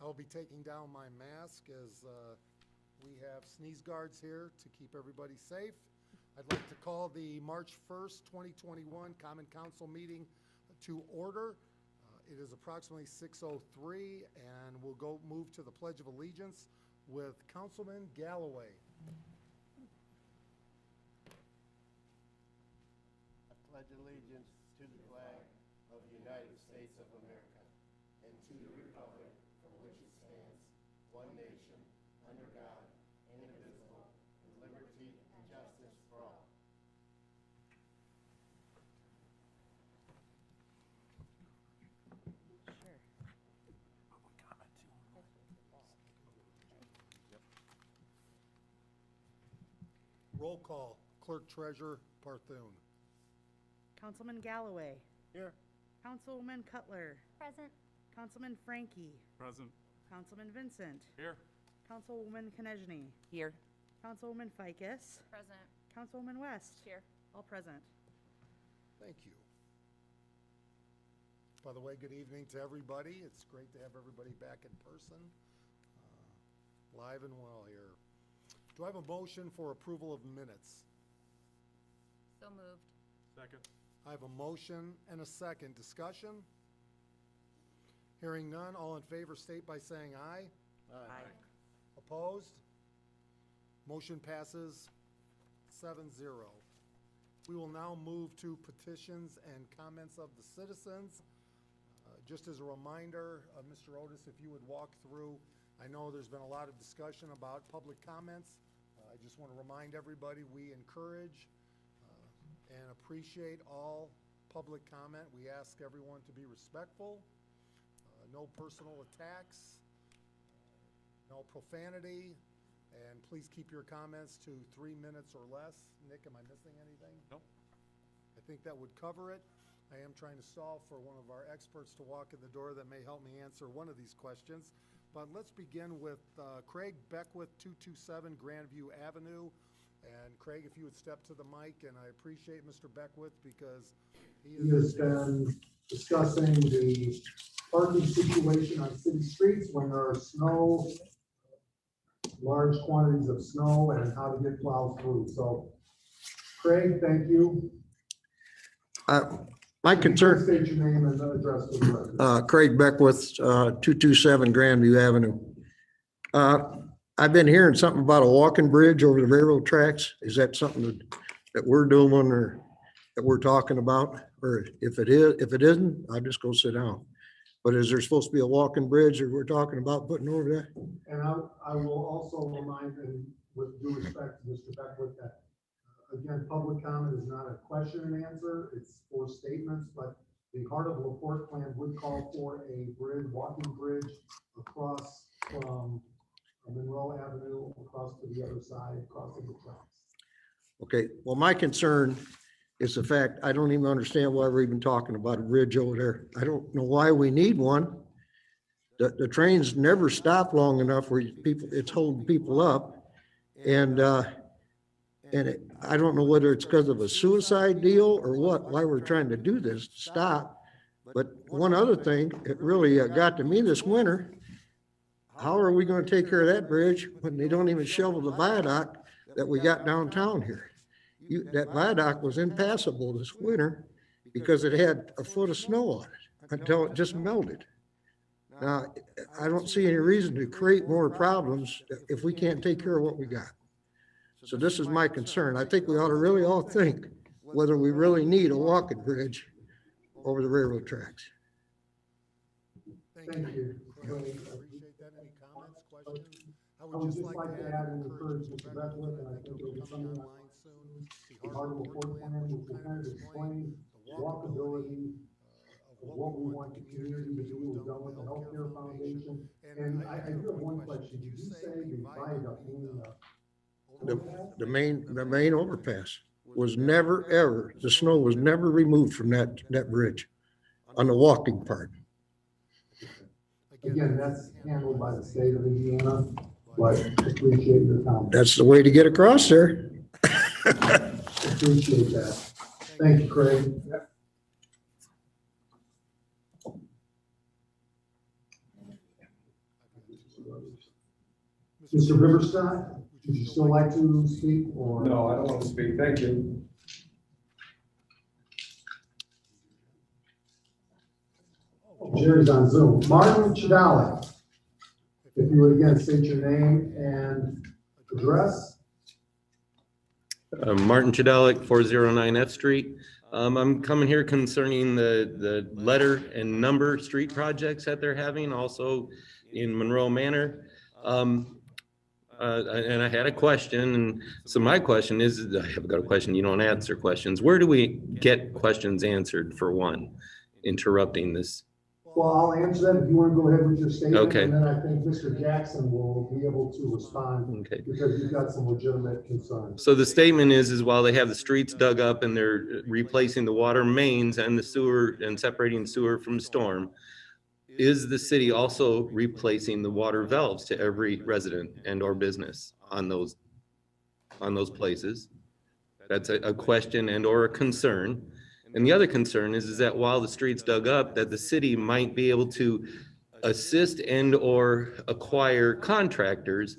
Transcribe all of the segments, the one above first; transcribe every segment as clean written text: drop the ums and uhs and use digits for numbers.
I will be taking down my mask as we have sneeze guards here to keep everybody safe. I'd like to call the March 1st, 2021 Common Council meeting to order. It is approximately 6:03, and we'll move to the Pledge of Allegiance with Councilman Galloway. I pledge allegiance to the flag of the United States of America and to the republic for which it stands, one nation, under God, indivisible, with liberty and justice for all. Roll call, Clerk Treasurer Parthune. Councilman Galloway. Here. Councilwoman Cutler. Present. Councilman Frankie. Present. Councilman Vincent. Here. Councilwoman Konechny. Here. Councilwoman Ficus. Present. Councilwoman West. Here. All present. Thank you. By the way, good evening to everybody. It's great to have everybody back in person, live and well here. Do I have a motion for approval of minutes? So moved. Second. I have a motion and a second. Discussion? Hearing none, all in favor state by saying aye. Aye. Opposed? Motion passes 7-0. We will now move to petitions and comments of the citizens. Just as a reminder, Mr. Otis, if you would walk through, I know there's been a lot of discussion about public comments. I just want to remind everybody we encourage and appreciate all public comment. We ask everyone to be respectful, no personal attacks, no profanity, and please keep your comments to 3 minutes or less. Nick, am I missing anything? Nope. I think that would cover it. I am trying to solve for one of our experts to walk in the door that may help me answer one of these questions. But let's begin with Craig Beckwith, 227 Grandview Avenue. And Craig, if you would step to the mic, and I appreciate Mr. Beckwith because he has been discussing the parking situation on city streets when there are snow, large quantities of snow, and how to get plowed through. So, Craig, thank you. My concern, State your name and address for the record. Craig Beckwith, 227 Grandview Avenue. I've been hearing something about a walking bridge over the railroad tracks. Is that something that we're doing or that we're talking about? Or if it isn't, I'll just go sit down. But is there supposed to be a walking bridge or we're talking about putting over there? And I will also remind, and with due respect to Mr. Beckwith, that again, public comment is not a question and answer, it's for statements, but the Heart of LaPorte plan would call for a bridge, walking bridge across from Monroe Avenue, across to the other side, crossing the tracks. Okay, well, my concern is the fact, I don't even understand why we're even talking about a bridge over there. I don't know why we need one. The trains never stop long enough where it's holding people up. And I don't know whether it's because of a suicide deal or what, why we're trying to do this, to stop. But one other thing, it really got to me this winter. How are we going to take care of that bridge when they don't even shovel the viaduct that we got downtown here? That viaduct was impassable this winter because it had a foot of snow on it until it just melted. Now, I don't see any reason to create more problems if we can't take care of what we got. So this is my concern. I think we ought to really all think whether we really need a walking bridge over the railroad tracks. thank you. Craig, I appreciate that. Any comments, questions? I would just like to add and encourage Mr. Beckwith, and I think it'll be coming online soon. The Heart of LaPorte plan, which will kind of explain the walkability of what we want the community to do. We've done with the Healthcare Foundation. And I do have one question. Did you say the viaduct meaning The main overpass was never, ever, the snow was never removed from that bridge on the walking part. Again, that's handled by the state of Indiana, but appreciate your comment. That's the way to get across there. Appreciate that. Thank you, Craig. Mr. Riverstone, would you still like to speak or? No, I don't want to speak. Thank you. Jerry's on Zoom. Martin Chidali, if you would again state your name and address. Martin Chidalik, 409 F Street. I'm coming here concerning the letter and number street projects that they're having also in Monroe Manor. And I had a question, and so my question is, I have got a question, you don't answer questions. Where do we get questions answered, for one, interrupting this? Well, I'll answer that if you want to go ahead with your statement. Okay. And then I think Mr. Jackson will be able to respond. Okay. Because you've got some legitimate concerns. So the statement is while they have the streets dug up and they're replacing the water mains and the sewer and separating sewer from storm, is the city also replacing the water valves to every resident and or business on those places? That's a question and or a concern. And the other concern is that while the street's dug up, that the city might be able to assist and or acquire contractors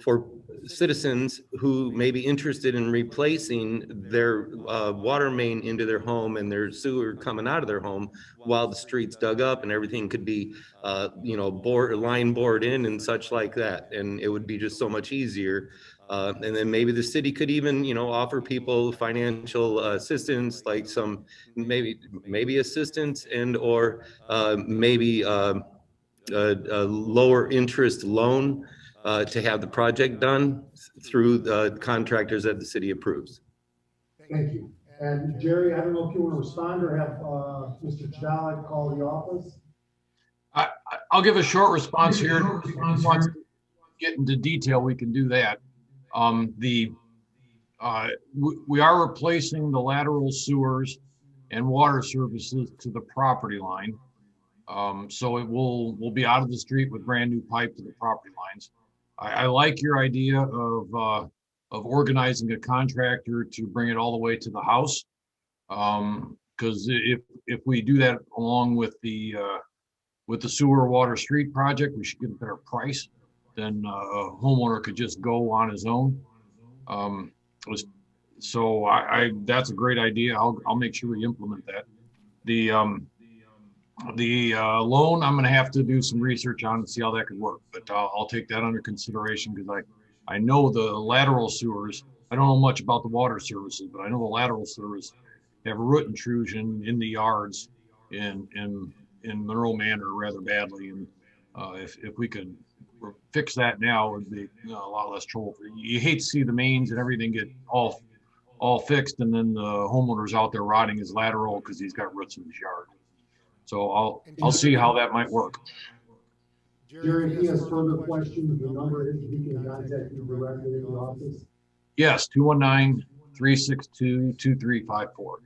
for citizens who may be interested in replacing their water main into their home and their sewer coming out of their home while the street's dug up, and everything could be, line bored in and such like that. And it would be just so much easier. And then maybe the city could even, offer people financial assistance, like some, maybe assistance and or maybe a lower interest loan to have the project done through the contractors that the city approves. Thank you. And Jerry, I don't know if you want to respond or have Mr. Chidalik call the office. I'll give a short response here. If he wants to get into detail, we can do that. We are replacing the lateral sewers and water services to the property line. So it will be out of the street with brand new pipe to the property lines. I like your idea of organizing a contractor to bring it all the way to the house. Because if we do that along with the sewer water street project, we should get a better price than a homeowner could just go on his own. So that's a great idea. I'll make sure we implement that. The loan, I'm gonna have to do some research on and see how that could work, but I'll take that under consideration because I know the lateral sewers. I don't know much about the water services, but I know the lateral sewers have root intrusion in the yards in Monroe Manor rather badly. And if we could fix that now, it would be a lot less trouble. You hate to see the mains and everything get all fixed, and then the homeowner's out there rotting his lateral because he's got roots in his yard. So I'll see how that might work. Jerry, if he has further questions, the number is he can contact you directly in the office. Yes, 219-362-2354.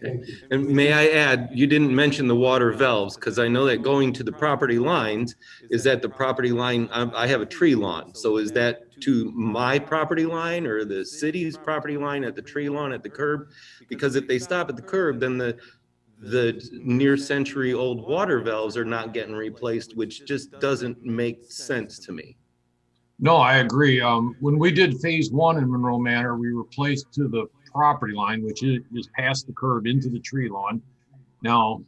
Thank you. And may I add, you didn't mention the water valves, because I know that going to the property lines is that the property line, I have a tree lawn. So is that to my property line or the city's property line at the tree lawn at the curb? Because if they stop at the curb, then the near century old water valves are not getting replaced, which just doesn't make sense to me. No, I agree. When we did phase 1 in Monroe Manor, we replaced to the property line, which is past the curb into the tree lawn. Now,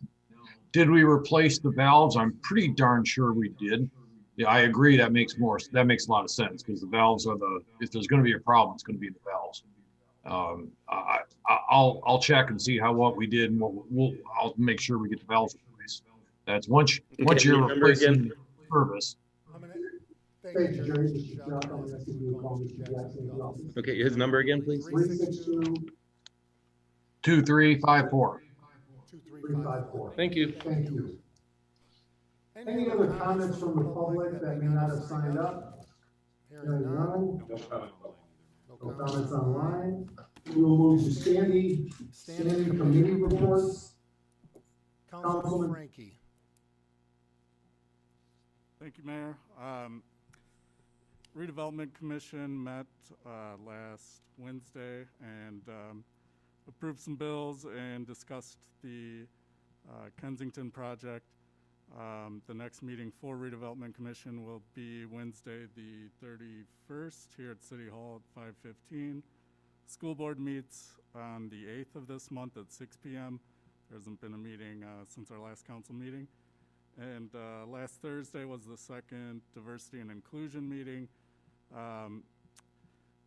did we replace the valves? I'm pretty darn sure we did. Yeah, I agree. That makes a lot of sense because the valves are if there's going to be a problem, it's going to be the valves. I'll check and see what we did, and I'll make sure we get the valves replaced. That's once you're replacing the service. Thank you, Jerry. Mr. Jackson, I'm gonna give you a call, Mr. Jackson, in the office. Okay, his number again, please. 362-2354. 354. Thank you. Thank you. Any other comments from the public that may not have signed up? Hearing none. No comments online. We will move to standing committee reports. Councilman Frankie. Thank you, Mayor. Redevelopment Commission met last Wednesday and approved some bills and discussed the Kensington project. The next meeting for redevelopment commission will be Wednesday, the 31st, here at City Hall at 5:15. School board meets on the 8th of this month at 6 p.m. There hasn't been a meeting since our last council meeting. And last Thursday was the second diversity and inclusion meeting.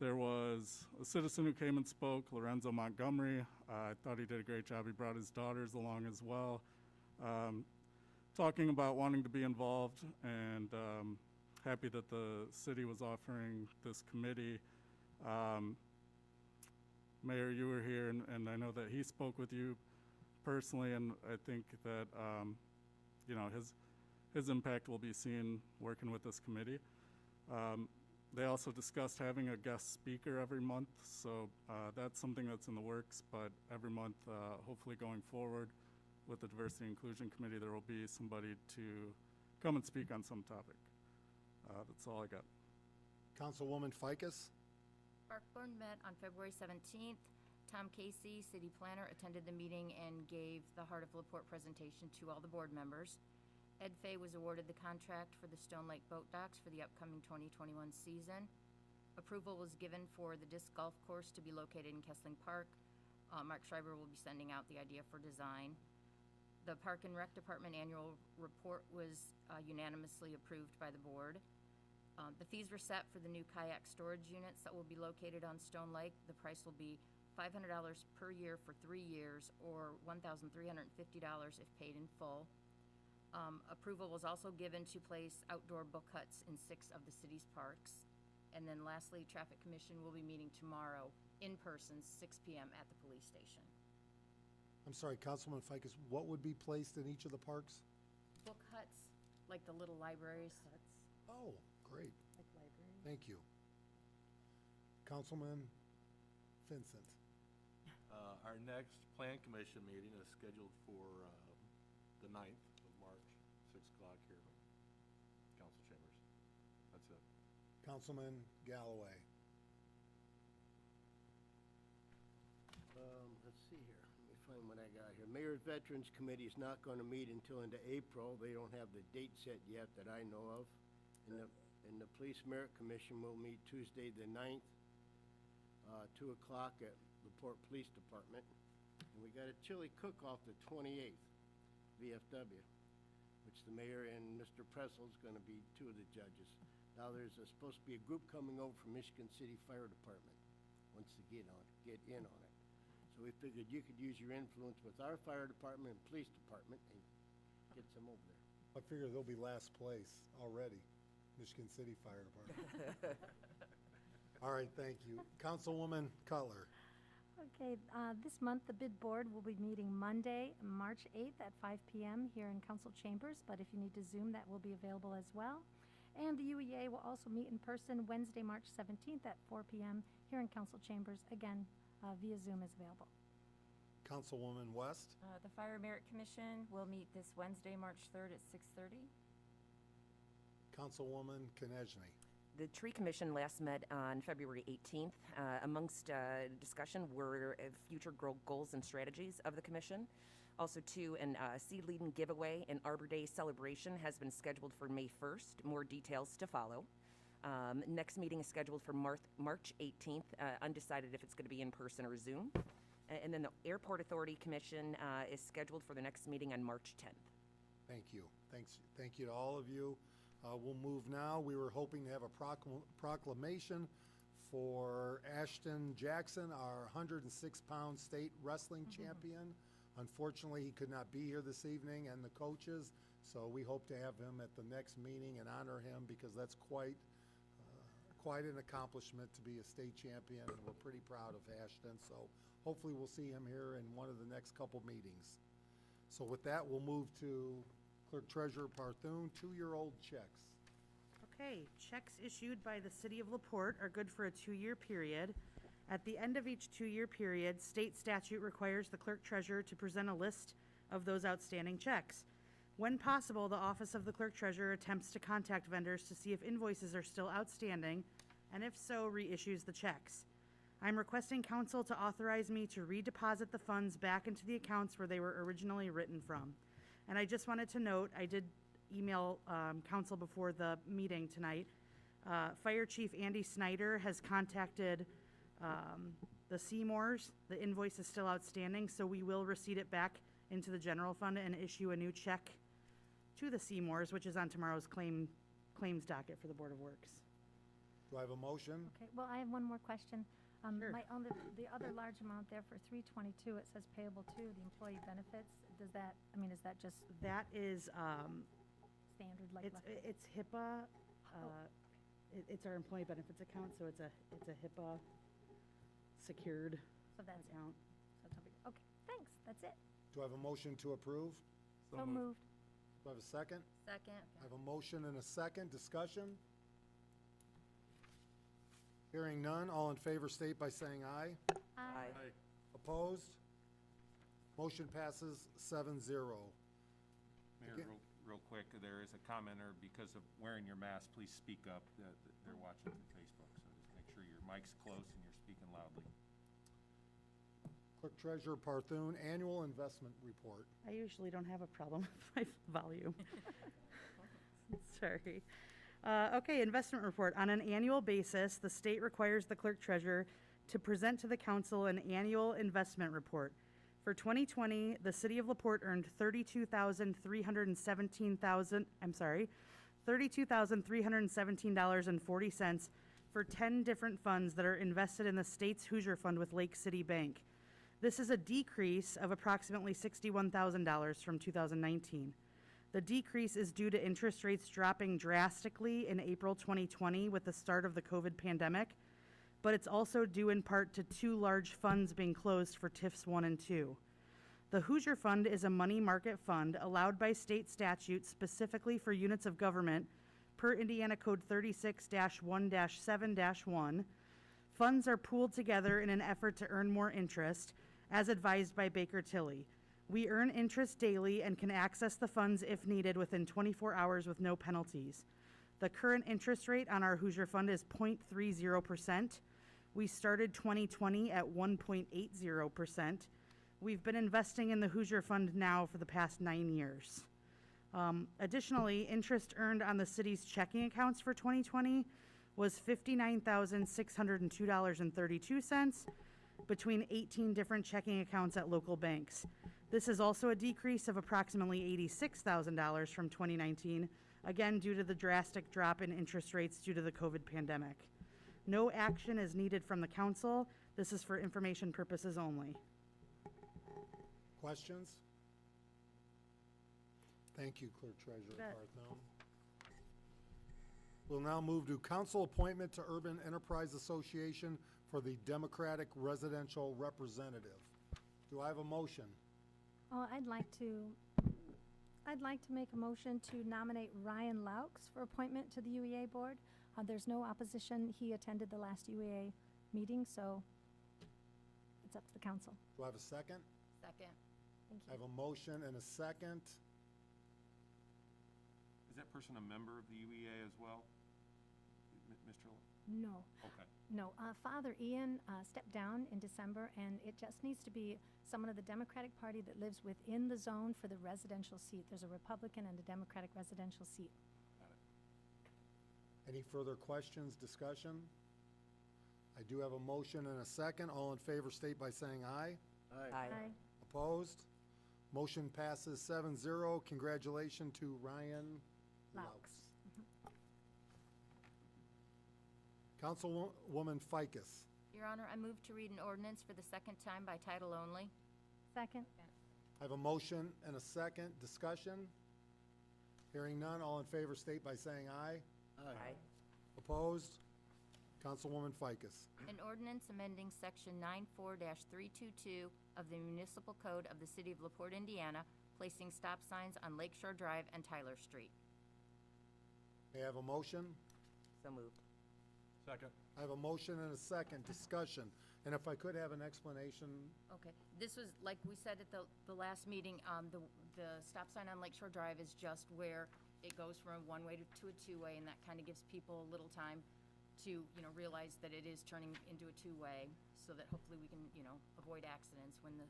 There was a citizen who came and spoke, Lorenzo Montgomery. I thought he did a great job. He brought his daughters along as well, talking about wanting to be involved, and happy that the city was offering this committee. Mayor, you were here, and I know that he spoke with you personally, and I think that you know, his impact will be seen working with this committee. They also discussed having a guest speaker every month, so that's something that's in the works, but every month, hopefully going forward with the Diversity and Inclusion Committee, there will be somebody to come and speak on some topic. That's all I got. Councilwoman Ficus? Park Board met on February 17th. Tom Casey, city planner, attended the meeting and gave the Heart of LaPorte presentation to all the board members. Ed Fay was awarded the contract for the Stone Lake Boat Docks for the upcoming 2021 season. Approval was given for the disc golf course to be located in Kessling Park. Mark Schreiber will be sending out the idea for design. The Park and Rec Department annual report was unanimously approved by the board. The fees were set for the new kayak storage units that will be located on Stone Lake. The price will be $500 per year for 3 years, or $1,350 if paid in full. Approval was also given to place outdoor book huts in 6 of the city's parks. And then lastly, Traffic Commission will be meeting tomorrow in person, 6 p.m. at the police station. I'm sorry, Councilwoman Ficus, what would be placed in each of the parks? Book huts, like the little libraries. Oh, great. Like library. Thank you. Councilman Vincent. Our next Plan Commission meeting is scheduled for the 9th of March, 6 o'clock here, council chambers. That's it. Councilman Galloway. Let's see here. Let me find what I got here. Mayor's Veterans Committee is not going to meet until into April. They don't have the date set yet that I know of. And the Police Merit Commission will meet Tuesday the 9th, 2 o'clock at LaPorte Police Department. And we got a chili cook-off the 28th, VFW, which the mayor and Mr. Pressel is going to be 2 of the judges. Now there's supposed to be a group coming over from Michigan City Fire Department, wants to get in on it. So we figured you could use your influence with our fire department and police department and get some over there. I figure they'll be last place already, Michigan City Fire Department. All right, thank you. Councilwoman Cutler. Okay, this month, the bid board will be meeting Monday, March 8th at 5 p.m. here in council chambers, but if you need to Zoom, that will be available as well. And the UEA will also meet in person Wednesday, March 17th at 4 p.m. here in council chambers. Again, via Zoom is available. Councilwoman West. The Fire Merit Commission will meet this Wednesday, March 3rd at 6:30. Councilwoman Konechny. The Tree Commission last met on February 18th. Amongst discussion were future goals and strategies of the commission. Also, too, an seed leading giveaway and Arbor Day celebration has been scheduled for May 1st. More details to follow. Next meeting is scheduled for March 18th. Undecided if it's going to be in person or Zoom. And then the Airport Authority Commission is scheduled for the next meeting on March 10th. Thank you. Thank you to all of you. We'll move now. We were hoping to have a proclamation for Ashton Jackson, our 106-pound state wrestling champion. Unfortunately, he could not be here this evening, and the coaches, so we hope to have him at the next meeting and honor him, because that's quite an accomplishment to be a state champion, and we're pretty proud of Ashton. So hopefully we'll see him here in one of the next couple meetings. So with that, we'll move to Clerk Treasurer Parthun, 2-year-old checks. Okay, checks issued by the City of LaPorte are good for a 2-year period. At the end of each 2-year period, state statute requires the clerk treasurer to present a list of those outstanding checks. When possible, the office of the clerk treasurer attempts to contact vendors to see if invoices are still outstanding, and if so, reissues the checks. I'm requesting council to authorize me to redeposit the funds back into the accounts where they were originally written from. And I just wanted to note, I did email council before the meeting tonight. Fire Chief Andy Snyder has contacted the Seymours. The invoice is still outstanding, so we will receipt it back into the general fund and issue a new check to the Seymours, which is on tomorrow's claims docket for the Board of Works. Do I have a motion? Okay, well, I have one more question. Sure. The other large amount there for 322, it says payable to the employee benefits. Does that, I mean, is that just That is, standard like? it's HIPAA, it's our employee benefits account, so it's a HIPAA secured So that's it. account. So it's no big- Okay, thanks, that's it. Do I have a motion to approve? So moved. Do I have a second? Second. I have a motion and a second. Discussion? Hearing none, all in favor state by saying aye. Aye. Opposed? Motion passes 7-0. Mayor, Okay. real quick, there is a commenter, because of wearing your mask, please speak up. They're watching through Facebook, so just make sure your mic's close and you're speaking loudly. Clerk Treasurer Parthun, Annual Investment Report. I usually don't have a problem with my volume. Sorry. Okay, investment report. On an annual basis, the state requires the clerk treasurer to present to the council an annual investment report. For 2020, the city of LaPorte earned $32,317.40 for 10 different funds that are invested in the state's Hoosier Fund with Lake City Bank. This is a decrease of approximately $61,000 from 2019. The decrease is due to interest rates dropping drastically in April 2020 with the start of the COVID pandemic, but it's also due in part to 2 large funds being closed for TIFs 1 and 2. The Hoosier Fund is a money market fund allowed by state statute specifically for units of government per Indiana Code 36-1-7-1. Funds are pooled together in an effort to earn more interest, as advised by Baker Tilly. We earn interest daily and can access the funds if needed within 24 hours with no penalties. The current interest rate on our Hoosier Fund is 0.30%. We started 2020 at 1.80%. We've been investing in the Hoosier Fund now for the past 9 years. Additionally, interest earned on the city's checking accounts for 2020 was $59,602.32 between 18 different checking accounts at local banks. This is also a decrease of approximately $86,000 from 2019, again due to the drastic drop in interest rates due to the COVID pandemic. No action is needed from the council. This is for information purposes only. Questions? Thank you, Clerk Treasurer bet. Parthun. We'll now move to council appointment to Urban Enterprise Association for the Democratic Residential Representative. Do I have a motion? Oh, I'd like to make a motion to nominate Ryan Laux for appointment to the UEA board. There's no opposition. He attended the last UEA meeting, so it's up to the council. Do I have a second? Second. Thank I you. have a motion and a second. Is that person a member of the UEA as well? Mr. No. Okay. No, Father Ian stepped down in December, and it just needs to be someone of the Democratic Party that lives within the zone for the residential seat. There's a Republican and a Democratic residential seat. Got it. Any further questions, discussion? I do have a motion and a second. All in favor state by saying aye. Aye. Opposed? Motion passes 7-0. Congratulations to Ryan Laux. Laux. Councilwoman Ficus. Your Honor, I move to read an ordinance for the second time by title only. Second. I have a motion and a second. Discussion? Hearing none. All in favor state by saying aye. Aye. Opposed? Councilwoman Ficus. An ordinance amending Section 94-322 of the Municipal Code of the City of LaPorte, Indiana, placing stop signs on Lakeshore Drive and Tyler Street. May I have a motion? So moved. Second. I have a motion and a second. Discussion. And if I could have an explanation. Okay, this was, like we said at the last meeting, the stop sign on Lakeshore Drive is just where it goes from a one-way to a two-way, and that kind of gives people a little time to, realize that it is turning into a two-way, so that hopefully we can, avoid accidents when the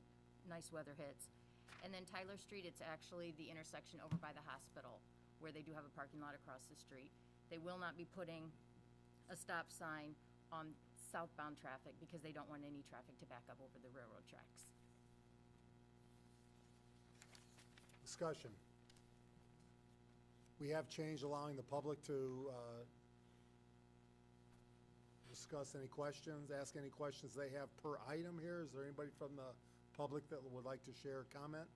nice weather hits. And then Tyler Street, it's actually the intersection over by the hospital, where they do have a parking lot across the street. They will not be putting a stop sign on southbound traffic because they don't want any traffic to back up over the railroad tracks. Discussion. We have changed allowing the public to discuss any questions, ask any questions they have per item here. Is there anybody from the public that would like to share a comment?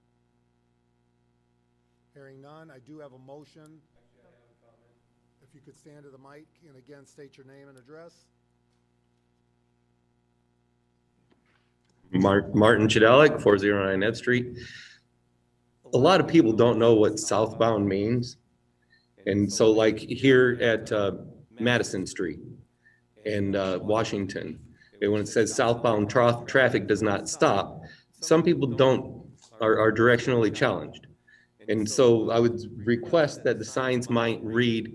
Hearing none, I do have a motion. Actually, I have a comment. If you could stand to the mic and again state your name and address. Martin Chidalik, 409 Ed Street. A lot of people don't know what southbound means. And so like here at Madison Street and Washington, and when it says southbound traffic does not stop, some people are directionally challenged. And so I would request that the signs might read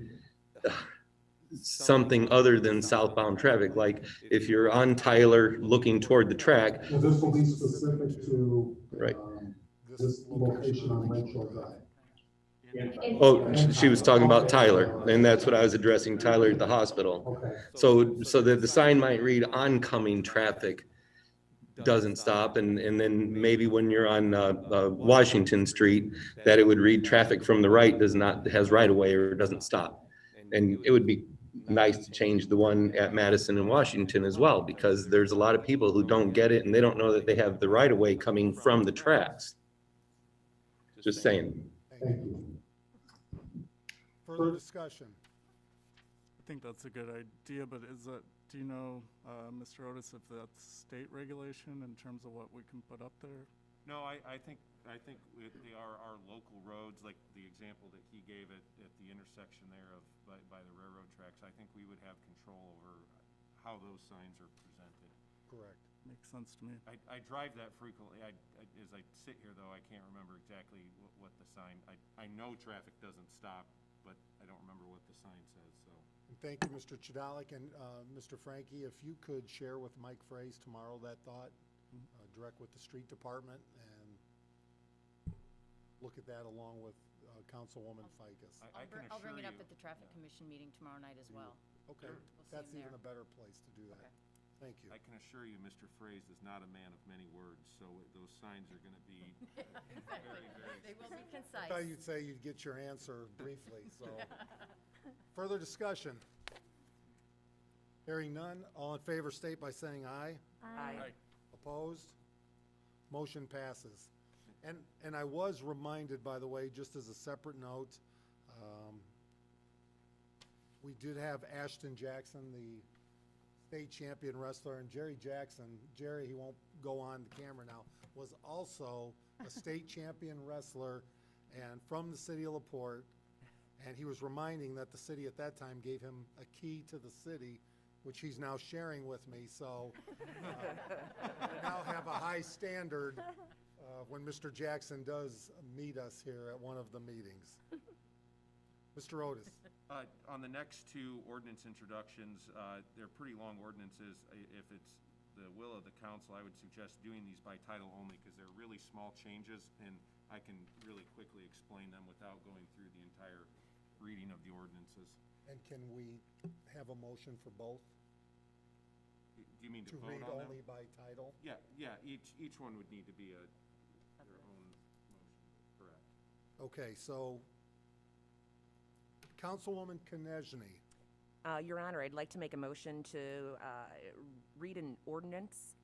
something other than southbound traffic. Like if you're on Tyler looking toward the track. Well, this will be specific to, Right. this location on Lakeshore Drive. Oh, she was talking about Tyler, and that's what I was addressing, Tyler at the hospital. Okay. So that the sign might read oncoming traffic doesn't stop, and then maybe when you're on Washington Street, that it would read traffic from the right has right of way or doesn't stop. And it would be nice to change the one at Madison and Washington as well, because there's a lot of people who don't get it and they don't know that they have the right of way coming from the tracks. Just saying. Thank you. Further discussion. I think that's a good idea, but do you know, Mr. Otis, if that's state regulation in terms of what we can put up there? No, I think they are our local roads, like the example that he gave at the intersection there by the railroad tracks. I think we would have control over how those signs are presented. Correct. Makes sense to me. I drive that frequently. As I sit here, though, I can't remember exactly what the sign, I know traffic doesn't stop, but I don't remember what the sign says, so. And thank you, Mr. Chidalik, and Mr. Frankie, if you could share with Mike Fraze tomorrow that thought, direct with the street department, and look at that along with Councilwoman Ficus. I'll bring it up at the traffic commission meeting tomorrow night as well. Okay, We'll see that's him even there. a better place to do that. Okay. Thank you. I can assure you, Mr. Fraze is not a man of many words, so those signs are gonna be very, very. They will be I concise. thought you'd say you'd get your answer briefly, so. Further discussion? Hearing none, all in favor state by saying aye. Aye. Opposed? Motion passes. And I was reminded, by the way, just as a separate note, we did have Ashton Jackson, the state champion wrestler, and Jerry Jackson, he won't go on the camera now, was also a state champion wrestler and from the city of LaPorte. And he was reminding that the city at that time gave him a key to the city, which he's now sharing with me. So we now have a high standard when Mr. Jackson does meet us here at one of the meetings. Mr. Otis. On the next two ordinance introductions, they're pretty long ordinances. If it's the will of the council, I would suggest doing these by title only because they're really small changes and I can really quickly explain them without going through the entire reading of the ordinances. And can we have a motion for both? Do you mean to To vote read on them? only by title? Yeah, each one would need to be their own motion, correct. Okay, so Councilwoman Konechny. Your Honor, I'd like to make a motion to read an ordinance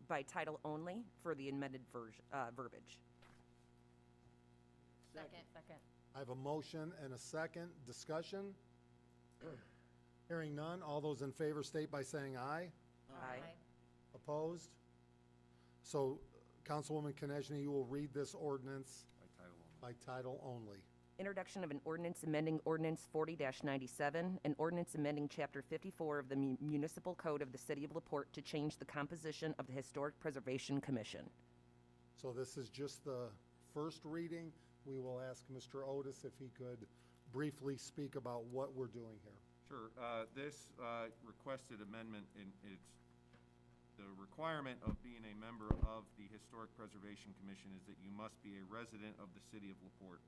by title only for the amended verbiage. Second. I have a motion and a second. Discussion? Hearing none. All those in favor state by saying aye. Aye. Opposed? So, Councilwoman Konechny, you will read this ordinance By title only. by title only. Introduction of an ordinance amending Ordinance 40-97, an ordinance amending Chapter 54 of the Municipal Code of the City of LaPorte to change the composition of the Historic Preservation Commission. So this is just the first reading. We will ask Mr. Otis if he could briefly speak about what we're doing here. Sure. This requested amendment, and it's The requirement of being a member of the Historic Preservation Commission is that you must be a resident of the city of LaPorte.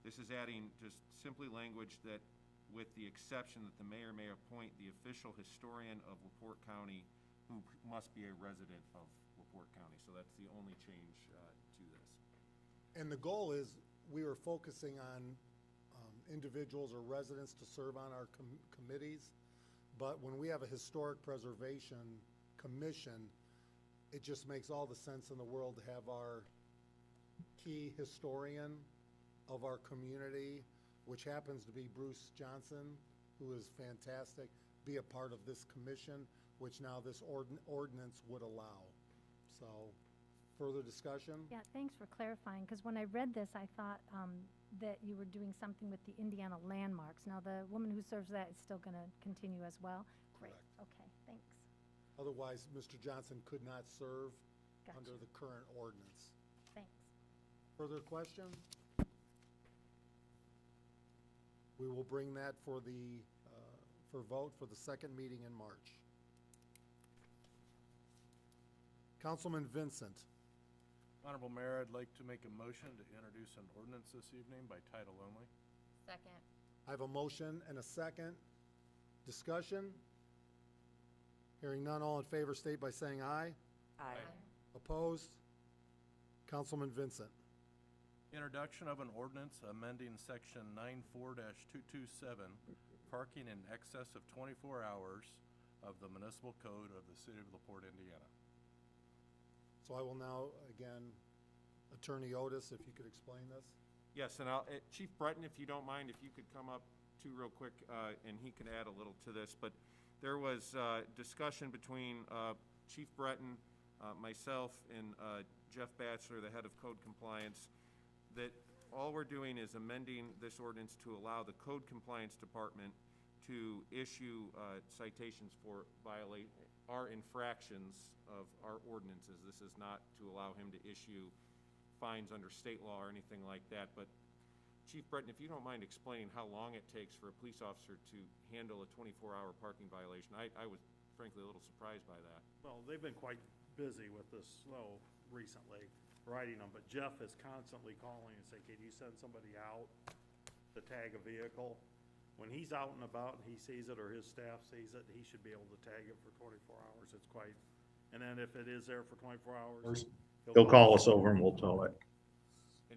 This is adding just simply language that, with the exception that the mayor may appoint the official historian of LaPorte County who must be a resident of LaPorte County. So that's the only change to this. And the goal is, we were focusing on individuals or residents to serve on our committees, but when we have a historic preservation commission, it just makes all the sense in the world to have our key historian of our community, which happens to be Bruce Johnson, who is fantastic, be a part of this commission, which now this ordinance would allow. So, further discussion? Yeah, thanks for clarifying, because when I read this, I thought that you were doing something with the Indiana landmarks. Now, the woman who serves that is still going to continue as well? Great, okay, thanks. Otherwise, Mr. Johnson could not serve Gotcha. under the current ordinance. Thanks. Further question? We will bring that for vote for the second meeting in March. Councilman Vincent. Honorable Mayor, I'd like to make a motion to introduce an ordinance this evening by title only. Second. I have a motion and a second. Discussion? Hearing none, all in favor state by saying aye. Aye. Opposed? Councilman Vincent. Introduction of an ordinance amending section 94-227, parking in excess of 24 hours of the municipal code of the city of LaPorte, Indiana. So I will now, again, Attorney Otis, if you could explain this. Yes, and Chief Breton, if you don't mind, if you could come up too real quick, and he can add a little to this, but there was discussion between Chief Breton, myself, and Jeff Batchelor, the head of code compliance, that all we're doing is amending this ordinance to allow the code compliance department to issue citations for our infractions of our ordinances. This is not to allow him to issue fines under state law or anything like that. But Chief Breton, if you don't mind explaining how long it takes for a police officer to handle a 24-hour parking violation. I was frankly a little surprised by that. Well, they've been quite busy with the snow recently, riding them, but Jeff is constantly calling and saying, can you send somebody out to tag a vehicle? When he's out and about and he sees it, or his staff sees it, he should be able to tag it for 24 hours. It's quite, and then if it is there for 24 hours, He'll call us over and we'll tow it.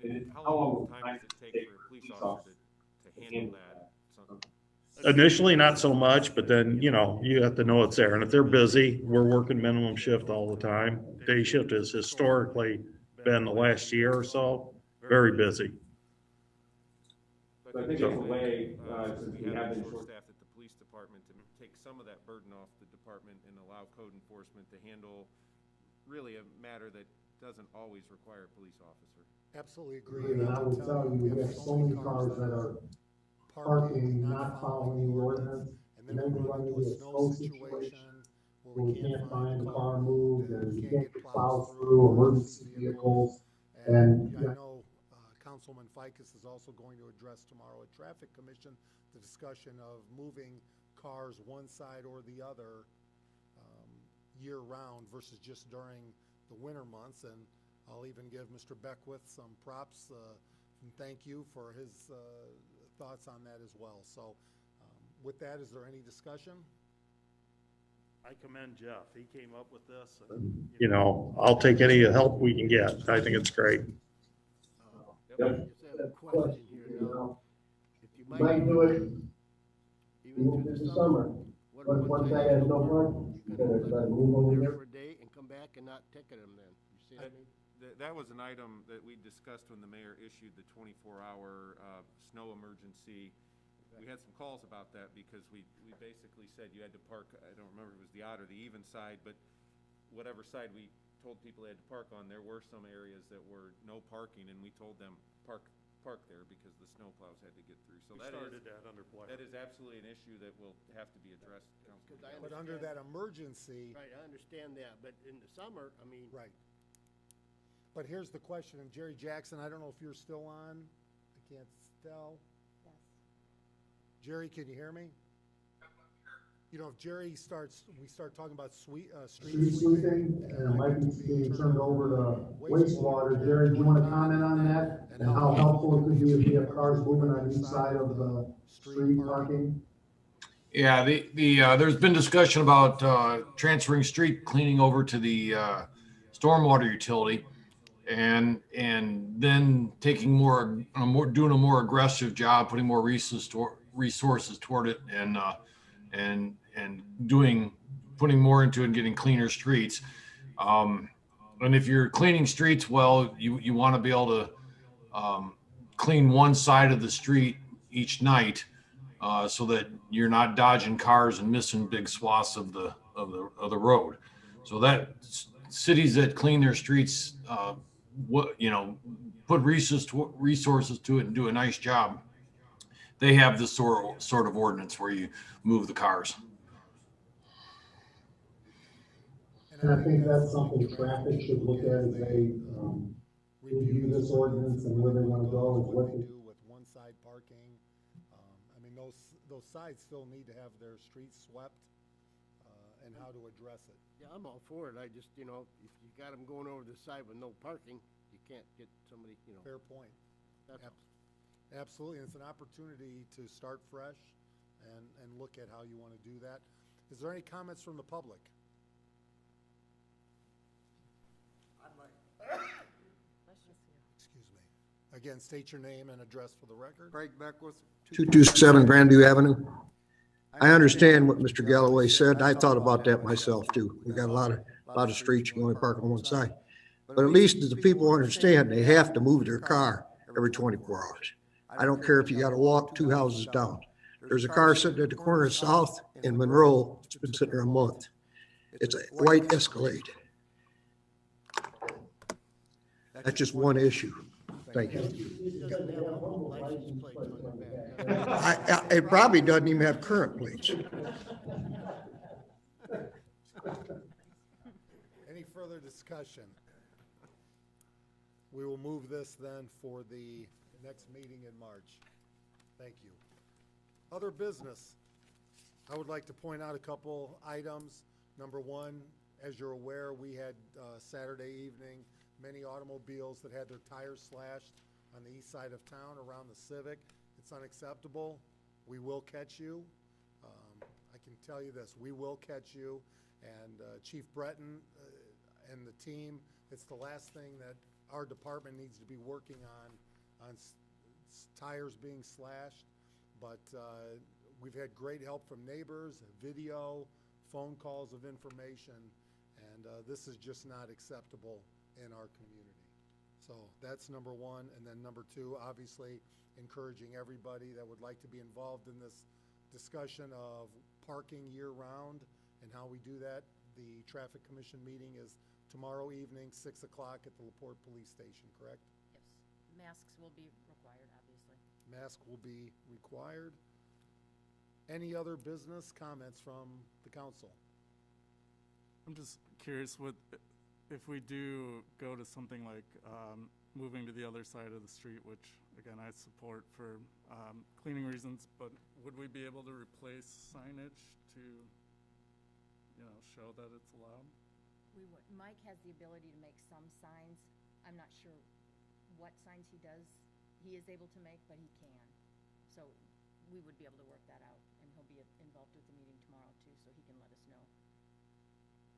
And how long time does it take for a police officer to handle that? Initially, not so much, but then, you know, you have to know it's there. And if they're busy, we're working minimum shift all the time. Day shift has historically been the last year or so, very busy. So I think it's a way, since we have been short-staffed at the police department, to take some of that burden off the department and allow code enforcement to handle really a matter that doesn't always require a police officer. Absolutely agree. And I will tell you, we have so many cars that are parking, not following the ordinance, and then we run into a snow situation where we can't find the car moved, and we can't get plowed through, emergency vehicles, and. I know Councilman Ficus is also going to address tomorrow at Traffic Commission the discussion of moving cars one side or the other year-round versus just during the winter months. And I'll even give Mr. Beckwith some props and thank you for his thoughts on that as well. So with that, is there any discussion? I commend Jeff. He came up with this. And, You know, I'll take any help we can get. I think it's great. I just have a question here now. If you Might do it even through the summer, but once that has no parking, you gotta move over there there. for a day and come back and not ticket them then? You see what I mean? That was an item that we discussed when the mayor issued the 24-hour snow emergency. We had some calls about that because we basically said you had to park, I don't remember if it was the odd or the even side, but whatever side we told people they had to park on, there were some areas that were no parking, and we told them park there because the snow plows had to get through. So we started that under play. that is absolutely an issue that will have to be addressed, Councilman. But under that emergency. Right, I understand that, but in the summer, I mean. Right. But here's the question, and Jerry Jackson, I don't know if you're still on. I can't tell. Yes. Jerry, can you hear me? You know, if Jerry starts, we start talking about street Street sweeping, and it might be being turned over to wastewater. Jerry, do you want to comment on that? And how helpful it could be if we have cars moving on each side of the street parking? Yeah, there's been discussion about transferring street cleaning over to the stormwater utility, and then taking doing a more aggressive job, putting more resources toward it, and putting more into it and getting cleaner streets. And if you're cleaning streets well, you want to be able to clean one side of the street each night, so that you're not dodging cars and missing big swaths of the road. So that cities that clean their streets, put resources to it and do a nice job, they have this sort of ordinance where you move the cars. And I think that's something traffic should look at as they review this ordinance and where they want to go, is what they do with one-side parking. I mean, those sides still need to have their streets swept, and how to address it. Yeah, I'm all for it. I just, if you got them going over the side with no parking, you can't get somebody, Fair point. that's all. Absolutely, and it's an opportunity to start fresh and look at how you want to do that. Is there any comments from the public? Excuse me. Again, state your name and address for the record. Craig Beckwith. 227 Grandview Avenue. I understand what Mr. Galloway said. I thought about that myself too. We got a lot of streets, you can only park on one side. But at least the people understand they have to move their car every 24 hours. I don't care if you gotta walk 2 houses down. There's a car sitting at the corner of South in Monroe. It's been sitting there a month. It's a white Escalade. That's just one issue. Thank you. It probably doesn't even have current plates. Any further discussion? We will move this then for the next meeting in March. Thank you. Other business. I would like to point out a couple items. Number one, as you're aware, we had Saturday evening many automobiles that had their tires slashed on the east side of town around the Civic. It's unacceptable. We will catch you. I can tell you this, we will catch you. And Chief Breton and the team, it's the last thing that our department needs to be working on tires being slashed. But we've had great help from neighbors, video, phone calls of information, and this is just not acceptable in our community. So that's number one. And then number two, obviously encouraging everybody that would like to be involved in this discussion of parking year-round and how we do that. The Traffic Commission meeting is tomorrow evening, 6 o'clock at the LaPorte Police Station, correct? Yes, masks will be required, obviously. Mask will be required. Any other business comments from the council? I'm just curious, if we do go to something like moving to the other side of the street, which again I support for cleaning reasons, but would we be able to replace signage to, show that it's allowed? We would. Mike has the ability to make some signs. I'm not sure what signs he is able to make, but he can. So we would be able to work that out, and he'll be involved with the meeting tomorrow too, so he can let us know.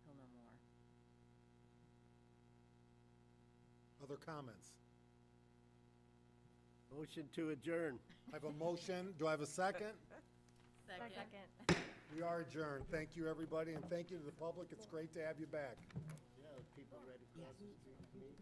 He'll know more. Other comments? Motion to adjourn. I have a motion. Do I have a second? Second. We are adjourned. Thank you, everybody, and thank you to the public. It's great to have you back. Yeah, people ready to cross the street.